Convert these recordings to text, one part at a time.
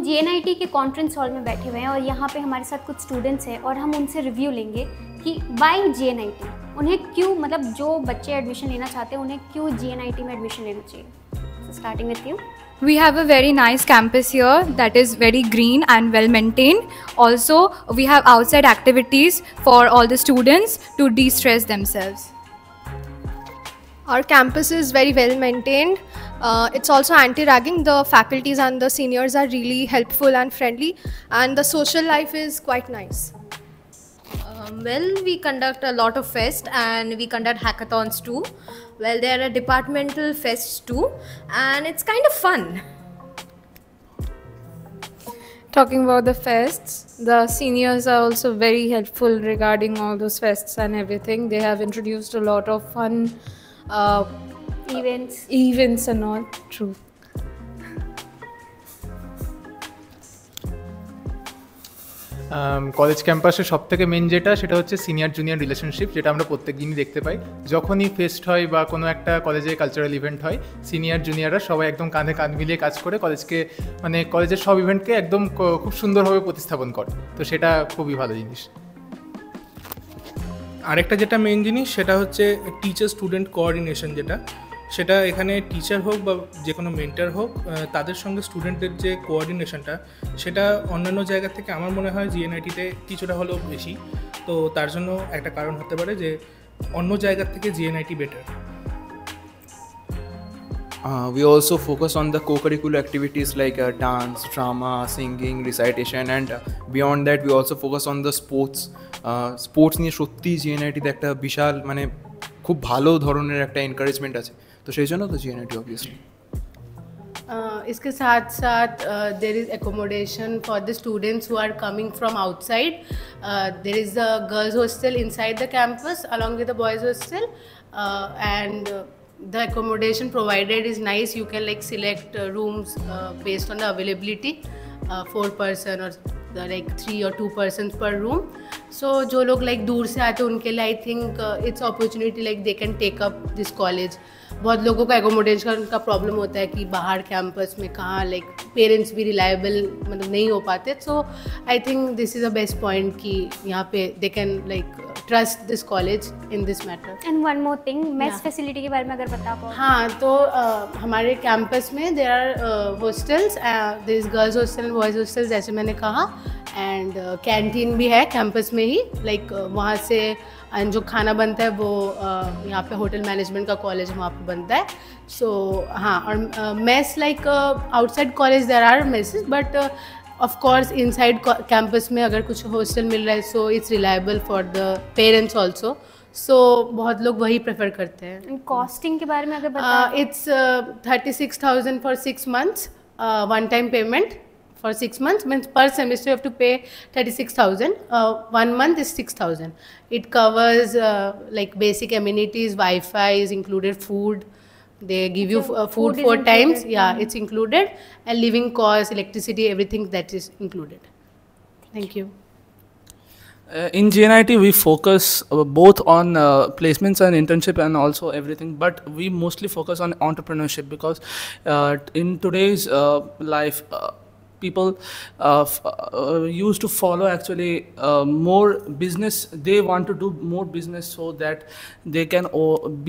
GNIT के conference hall में बैठे हुए हैं और यहाँ पे हमारे साथ कुछ स्टूडेंट्स हैं और हम उनसे रिव्यू लेंगे कि वाई जीएनआईटी, उन्हें क्यों, मतलब जो बच्चे एडमिशन लेना चाहते हैं उन्हें क्यों जीएनआईटी में एडमिशन लेना चाहिए। Starting with you. We have a very nice campus here that is very green and well maintained. Also, we have outside activities for all the students to de-stress themselves. Our campus is very well maintained. It's also anti-ragging. The faculties and the seniors are really helpful and friendly, and the social life is quite nice. Well, we conduct a lot of fests and we conduct hackathons too. Well, there are departmental fests too, and it's kind of fun. Talking about the fests, the seniors are also very helpful regarding all those fests and everything. They have introduced a lot of fun events and all. True. College ক্যাম্পাসে সবথেকে main যেটা সেটা হচ্ছে senior junior relationship, যেটা আমরা প্রত্যেক দিনই দেখতে পাই। যখনই ফেস্ট হয় বা কোনো একটা কলেজে কালচারাল ইভেন্ট হয়, সিনিয়র জুনিয়ররা সবাই একদম কাঁধে কাঁধ মিলিয়ে কাজ করে কলেজকে, মানে কলেজের সব ইভেন্টকে একদম খুব সুন্দরভাবে প্রতিস্থাপন করে। তো সেটা খুবই ভালো জিনিস। আরেকটা যেটা মেন জিনিস সেটা হচ্ছে টিচার স্টুডেন্ট কোঅর্ডিনেশন, সেটা এখানে টিচার হোক বা যে কোনো মেন্টার হোক, তাদের সঙ্গে স্টুডেন্টদের যে কোঅর্ডিনেশনটা সেটা অন্যান্য জায়গা থেকে আমার মনে হয় জিএনআইটিতে কিছুটা হলেও বেশি। তো তার জন্য একটা কারণ হতে পারে যে অন্য জায়গার থেকে জিএনআইটি better. We also focus on the co-curricular activities like dance, drama, singing, recitation, and beyond that we also focus on the sports. Sports নিয়ে সত্যি জিএনআইটিতে একটা বিশাল, মানে খুব ভালো ধরনের একটা এনকারেজমেন্ট আছে। তো সেই জন্য তো জিএনআইটি অবভিয়াসলি। इसके साथ साथ there is accommodation for the students who are coming from outside. There is a girls hostel inside the campus along with the boys hostel, and the accommodation provided is nice. You can like select rooms based on the availability, 4 person or like 3 or 2 persons per room. So जो लोग like दूर से आते हैं उनके लिए I think it's opportunity like they can take up this college. बहुत लोगों का एकोमोडेशन का प्रॉब्लम होता है कि बाहर कैंपस में कहाँ लाइक पेरेंट्स भी रिलायबल मतलब नहीं हो पाते। So I think this is a best point कि यहाँ पे they can like trust this college in this matter. And one more thing, mess facility के बारे में अगर बता पाओ। हाँ, तो हमारे कैंपस में there are hostels, there is girls hostel and boys hostel जैसे मैंने कहा, एंड कैंटीन भी है कैंपस में ही, लाइक वहाँ से जो खाना बनता है वो यहाँ पे होटल मैनेजमेंट का कॉलेज वहाँ पे बनता है। सो हाँ, और mess like outside college there are messes, but of course inside campus में अगर कुछ हॉस्टल मिल रहा है so it's reliable for the parents also. So बहुत लोग वही प्रेफर करते हैं। कॉस्टिंग के बारे में अगर बताओ। It's 36,000 for 6 months, one time payment for 6 months, means per semester you have to pay 36,000. 1 month is 6,000. It covers like basic amenities, Wi-Fi is included, food. They give you food 4 times. Yeah, it's included, and living costs, electricity, everything that is included. Thank you. In GNIT we focus both on placements and internship and also everything, but we mostly focus on entrepreneurship because in today's life people used to follow actually more business. They want to do more business so that they can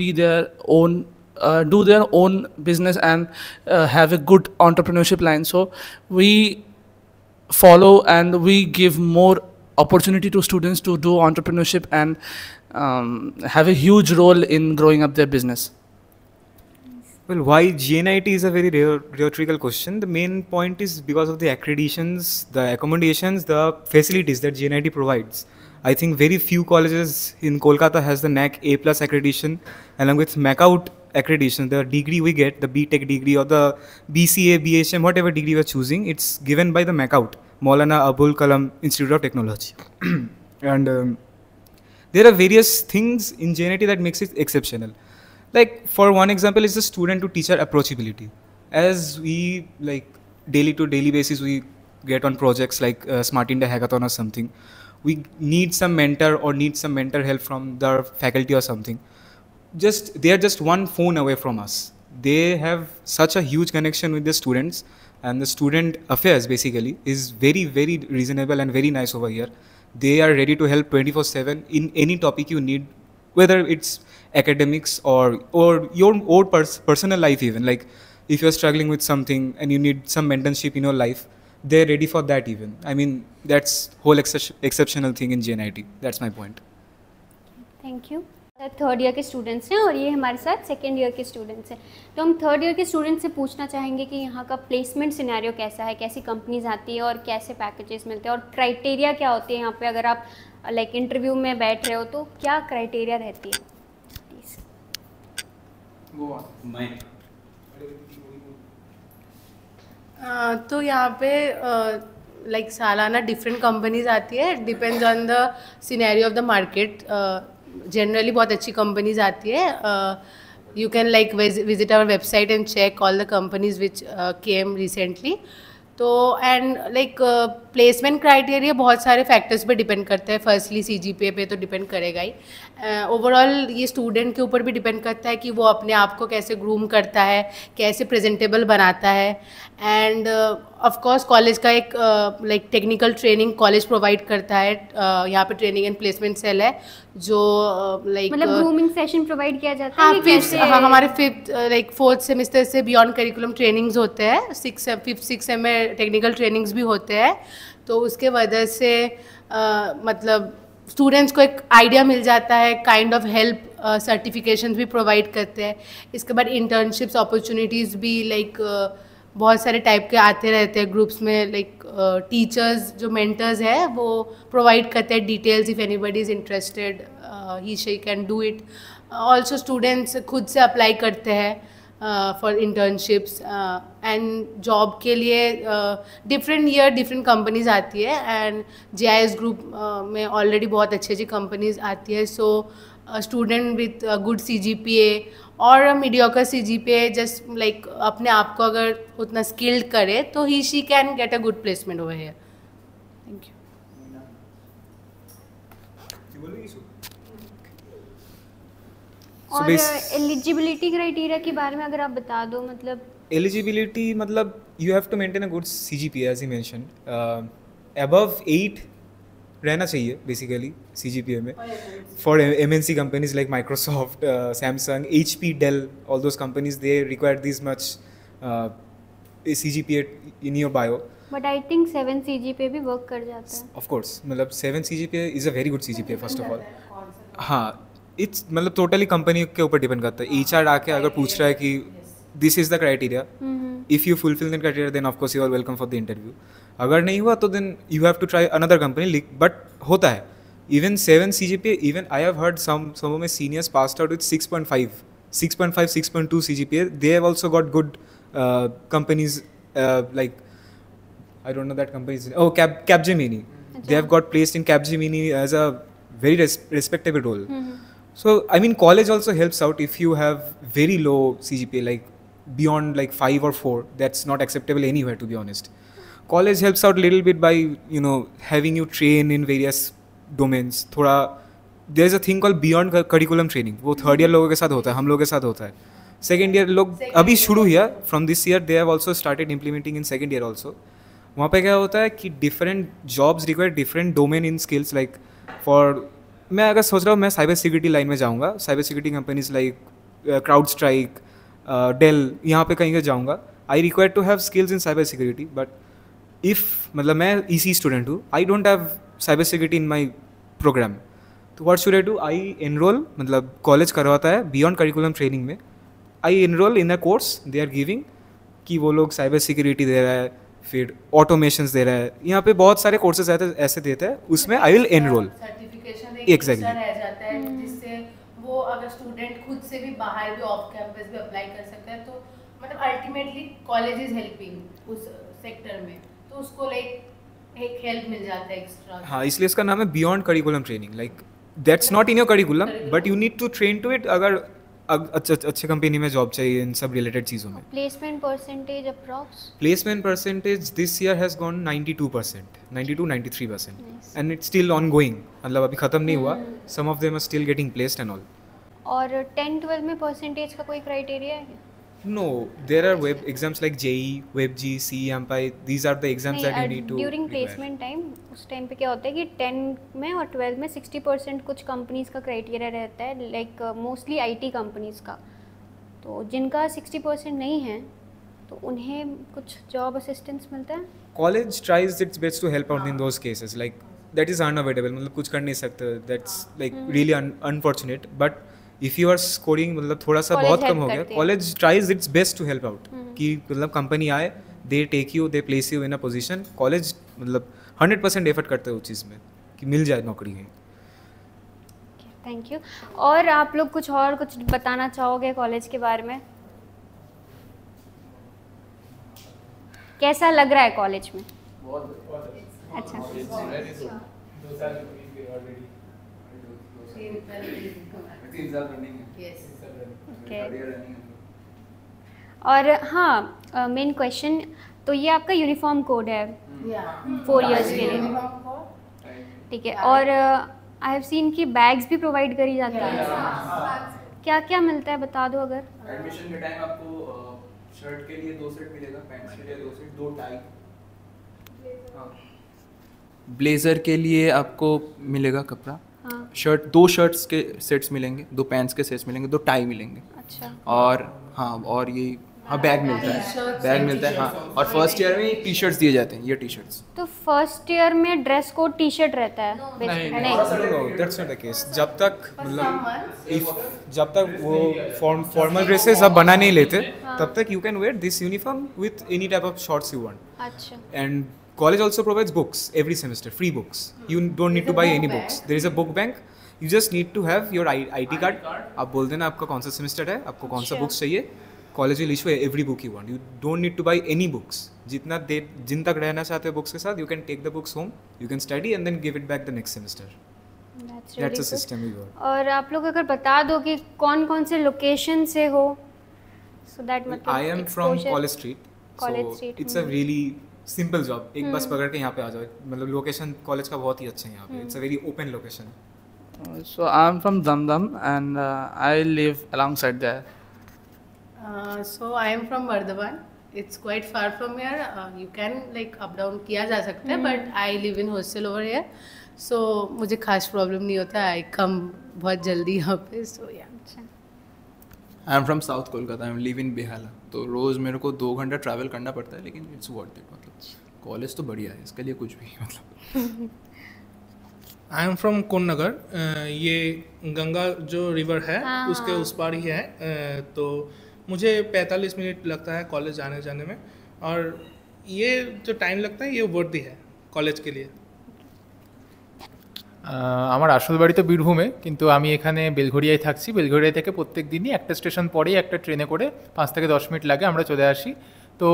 be their own do their own business and have a good entrepreneurship line. So we follow and we give more opportunity to students to do entrepreneurship and have a huge role in growing up their business. Well, why GNIT is a very rhetorical question. The main point is because of the accreditations, the accommodations, the facilities that GNIT provides. I think very few colleges in Kolkata has the NAC A+ accreditation along with MACOUT accreditation. The degree we get, the BTech degree or the BCA, BHM, whatever degree we are choosing, it's given by the MACOUT, Maulana Abul Kalam Institute of Technology. And there are various things in GNIT that makes it exceptional. Like for one example is the student to teacher approachability. As we like daily to daily basis we get on projects like Smart India Hackathon or something, we need some mentor or need some mentor help from the faculty or something. They are just one phone away from us. They have such a huge connection with the students and the student affairs basically is very, very reasonable and very nice over here. They are ready to help 24/7 in any topic you need, whether it's academics or your own personal life even. Like if you're struggling with something and you need some mentorship in your life, they're ready for that even. I mean, that's whole exceptional thing in JNIT. That's my point. Thank you. Third year के students हैं और ये हमारे साथ second year के students हैं। तो हम थर्ड ईयर के स्टूडेंट्स से पूछना चाहेंगे कि यहाँ का प्लेसमेंट सिनेरियो कैसा है, कैसी कंपनीज आती है और कैसे पैकेजेस मिलते हैं और क्राइटेरिया क्या होती है यहाँ पे। अगर आप लाइक इंटरव्यू में बैठ रहे हो तो क्या क्राइटेरिया रहती है प्लीज़। तो यहाँ पे लाइक सालाना डिफरेंट कंपनीज आती है, depends on the scenario of the market. Generally बहुत अच्छी कंपनीज आती है। You can like visit our website and check all the companies which came recently. तो एंड लाइक प्लेसमेंट क्राइटेरिया बहुत सारे फैक्टर्स पे डिपेंड करते हैं। फर्स्टली CGPA पे तो डिपेंड करेगा ही। ओवरऑल ये स्टूडेंट के ऊपर भी डिपेंड करता है कि वो अपने आप को कैसे ग्रूम करता है, कैसे प्रेजेंटेबल बनाता है। एंड ऑफ कोर्स कॉलेज का एक like technical training college provide करता है। यहाँ पे ट्रेनिंग एंड प्लेसमेंट सेल है जो लाइक मतलब ग्रूमिंग सेशन प्रोवाइड किया जाता है। हाँ, हमारे फोर्थ सेमेस्टर से बियॉन्ड करिकुलम ट्रेनिंग्स होते हैं। 5th 6th सेम में टेक्निकल ट्रेनिंग्स भी होते हैं। तो उसके वजह से मतलब स्टूडेंट्स को एक आइडिया मिल जाता है, काइंड ऑफ हेल्प सर्टिफिकेशंस भी प्रोवाइड करते हैं। इसके बाद इंटर्नशिप्स अपॉर्चुनिटीज़ भी लाइक बहुत सारे टाइप के आते रहते हैं ग्रुप्स में। लाइक टीचर्स जो मेंटर्स है वो प्रोवाइड करते हैं details. If anybody is interested he she can do it. Also students खुद से अप्लाई करते हैं फॉर इंटर्नशिप्स एंड जॉब के लिए। डिफरेंट ईयर डिफरेंट कंपनीज आती है एंड JIS ग्रुप में ऑलरेडी बहुत अच्छी अच्छी कंपनीज आती है। So student with good CGPA और मीडियोकर CGPA जस्ट लाइक अपने आप को अगर उतना स्किल्ड करे तो ही she can get a good placement over here. Thank you. और एलिजिबिलिटी क्राइटेरिया के बारे में अगर आप बता दो। मतलब एलिजिबिलिटी मतलब you have to maintain a good CGPA as you mentioned. Above 8 रहना चाहिए बेसिकली CGPA में। For MNC companies like Microsoft, Samsung, HP, Dell, all those companies they require this much CGPA in your bio. But I think 7 CGPA भी work कर जाता है। Of course मतलब 7 CGPA is a very good CGPA first of all. हाँ, it's मतलब totally company के ऊपर depend करता है। HR आके अगर पूछ रहा है कि this is the criteria, if you fulfill that criteria then of course you are welcome for the interview. अगर नहीं हुआ तो then you have to try another company. But होता है even 7 CGPA, even I have heard some of my seniors passed out with 6.5, 6.2 CGPA. They have also got good companies like I don't know that company's name. Oh, Capgemini. They have got placed in Capgemini as a very respectable role. So I mean, college also helps out if you have very low CGPA, like beyond like 5 or 4. That's not acceptable anywhere, to be honest. College helps out a little bit by having you train in various domains. थोड़ा there's a thing called beyond curriculum training. वो third year लोगों के साथ होता है, हम लोगों के साथ होता है. Second year लोग अभी शुरू हुआ from this year. They have also started implementing in second year also. वहाँ पे क्या होता है कि different jobs require different domain in skills. Like for मैं अगर सोच रहा हूँ मैं साइबर सिक्योरिटी लाइन में जाऊँगा, cyber security companies like CrowdStrike, Dell, यहाँ पे कहीं जाऊँगा. I require to have skills in cyber security. But if मतलब मैं EC स्टूडेंट हूँ, I don't have cyber security in my program, तो what should I do? I enrol, मतलब college करवाता है बियॉन्ड करिकुलम ट्रेनिंग में, I enrol in a course they are giving कि वो लोग साइबर सिक्योरिटी दे रहा है, फिर ऑटोमेशंस दे रहा है. यहाँ पे बहुत सारे कोर्सेज ऐसे देते हैं, उसमें आई विल एनरोल. एग्जैक्टली रह जाता है जिससे वो अगर स्टूडेंट खुद से भी बाहर भी ऑफ कैंपस भी अप्लाई कर सकता है. तो मतलब अल्टीमेटली कॉलेज इज हेल्पिंग उस सेक्टर में, तो उसको लाइक एक हेल्प मिल जाता है एक्स्ट्रा. हाँ, इसलिए इसका नाम है beyond curriculum training. Like that's not in your curriculum but you need to train to it अगर अच्छे कंपनी में जॉब चाहिए इन सब रिलेटेड चीज़ों में. Placement percentage approx? Placement percentage this year has gone 92%, 92-93%, and it's still on going. मतलब अभी ख़त्म नहीं हुआ. Some of them are still getting placed and all. और 10-12 में परसेंटेज का कोई क्राइटेरिया है? No, there are web exams like JEE, WebG, CEMPI. These are the exams that you need to. During prepare. Placement time उस time पे क्या होता है कि 10 में और 12 में 60% कुछ कंपनीज का क्राइटेरिया रहता है, लाइक मोस्टली आईटी कंपनीज का। तो जिनका 60% नहीं है तो उन्हें कुछ जॉब असिस्टेंस मिलता है। College tries its best to help out in those cases. Like that is unavoidable. मतलब कुछ कर नहीं सकते. That's like really unfortunate. But if you are scoring मतलब थोड़ा सा College बहुत help कम हो गया, करते हैं। college tries its best to help out. कि मतलब कंपनी आए, they take you, they place you in a position. College मतलब 100% effort करते हैं उस चीज़ में कि मिल जाए नौकरी कहीं। Thank you. और आप लोग कुछ बताना चाहोगे कॉलेज के बारे में? कैसा लग रहा है कॉलेज में? अच्छा। और हाँ, मेन क्वेश्चन तो ये आपका यूनिफॉर्म कोड है 4 इयर्स के लिए, ठीक है। और आई हैव सीन कि बैग्स भी प्रोवाइड करी जाती है। क्या क्या मिलता है बता दो अगर। एडमिशन के टाइम आपको शर्ट के लिए 2 सेट मिलेगा, पैंट्स के लिए 2 सेट, 2 टाई। ब्लेजर के लिए आपको मिलेगा कपड़ा, शर्ट 2 शर्ट्स के सेट्स मिलेंगे, 2 पैंट्स के सेट्स मिलेंगे, 2 टाई मिलेंगे। अच्छा। और हाँ, और ये बैग मिलता है, हाँ। और फर्स्ट ईयर में टी शर्ट्स दिए जाते हैं, ये टी शर्ट्स। तो फर्स्ट ईयर में ड्रेस कोड टी शर्ट रहता है? नहीं, No, that's not the case. जब तक मतलब जब तक वो फॉर्मल ड्रेसेस आप बना नहीं लेते, तब तक you can wear this uniform with any type of shorts you want. अच्छा। And college also provides books every semester, free books. You don't need to buy any books. There is a book bank. You just need to have your IT card. आप बोल देना आपका कौन सा semester है, आपको कौन सा बुक्स चाहिए। College will issue every book you want. You don't need to buy any books. जिन तक रहना चाहते हो बुक्स के साथ, you can take the books home, you can study and then give it back the next semester. That's a system we got. और आप लोग अगर बता दो कि कौन कौन से लोकेशन से हो, so that मतलब I am from College Street. College So Street, it's a really simple job. एक बस पकड़ के यहाँ पे आ जाओ। मतलब लोकेशन कॉलेज का बहुत ही अच्छा है यहाँ पे। It's a very open location. So I'm from Damdam and I live alongside there. So I am from Bardhaman. It's quite far from here. You can like up down किया जा सकता है, but I live in hostel over here. So मुझे खास problem नहीं होता। I come बहुत जल्दी यहाँ पे। So yeah. I am from south Kolkata, I live in Behala. तो रोज़ मेरे को 2 घंटा ट्रैवल करना पड़ता है, लेकिन इट्स वर्थ इट। मतलब कॉलेज तो बढ़िया है, इसके लिए कुछ भी मतलब। आई एम फ्रॉम कोन्नगर। ये गंगा जो रिवर है उसके उस पार ही है। तो मुझे 45 मिनट लगता है कॉलेज आने जाने में, और ये जो टाइम लगता है ये वर्दी है कॉलेज के लिए। আমার আসল বাড়ি তো বীরভূমে, কিন্তু আমি এখানে বেলঘড়িয়ায় থাকছি। বেলঘড়িয়া থেকে প্রত্যেক দিনই একটা স্টেশন পরেই একটা ট্রেনে করে 5 থেকে 10 মিনিট লাগে আমরা চলে আসি। তো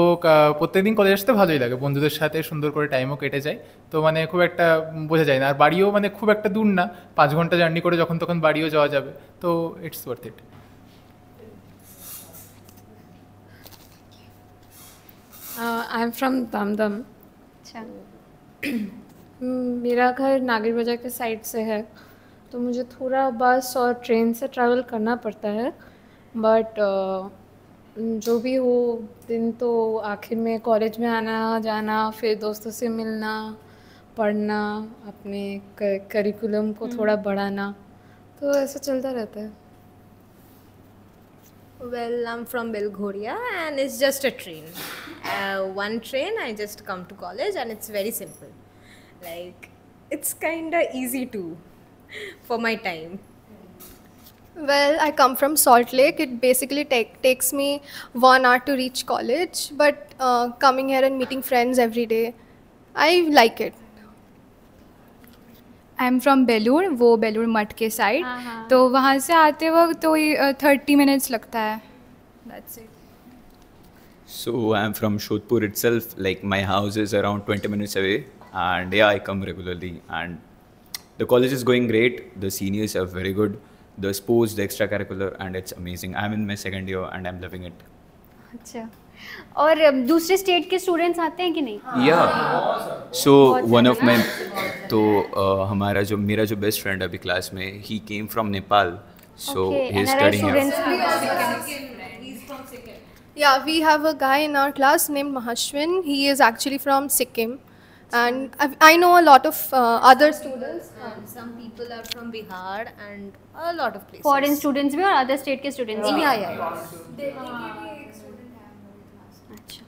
প্রত্যেক দিন কলেজ আসতে ভালোই লাগে, বন্ধুদের সাথে সুন্দর করে টাইমও কেটে যায়। তো মানে খুব একটা বোঝা যায় না। আর বাড়িও মানে খুব একটা দূর না, 5 ঘন্টা জার্নি করে যখন তখন বাড়িও যাওয়া যাবে। তো it's worth it. I am from Dum Dum. अच्छा। मेरा घर नागिर बाजार के साइड से है, तो मुझे थोड़ा बस और ट्रेन से ट्रैवल करना पड़ता है। बट जो भी हो, दिन तो आखिर में कॉलेज में आना जाना, फिर दोस्तों से मिलना, पढ़ना, अपने करिकुलम को थोड़ा बढ़ाना, तो ऐसा चलता रहता है। Well, I'm from Belghoria and it's just a train. One train, I just come to college and it's very simple. Like, it's kind of easy too for my time. Well, I come from Salt Lake. It basically takes me 1 hour to reach college, but coming here and meeting friends every day, I like it. I am from Belur, वो बेलूर मठ के side. तो वहाँ से आते वक्त तो 30 minutes लगता है। That's it. So I'm from Shodhpur itself. Like my house is around 20 minutes away, and yeah, I come regularly. And the college is going great. The seniors are very good. The sports, the extracurricular, and it's amazing. I'm in my 2nd year and I'm loving it. अच्छा। और दूसरे state के students आते हैं कि नहीं? Yeah. So one of my मेरा जो बेस्ट फ्रेंड अभी क्लास में, he came from Nepal. So he is studying here. Yeah, we have a guy in our class named Mahashwin. He is actually from Sikkim. And I know a lot of other students. And some people are from Bihar and a lot of places. Foreign students भी और other state के students भी. Yeah. अच्छा,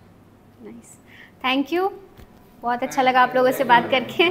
nice. Thank you. बहुत अच्छा लगा आप लोगों से बात करके.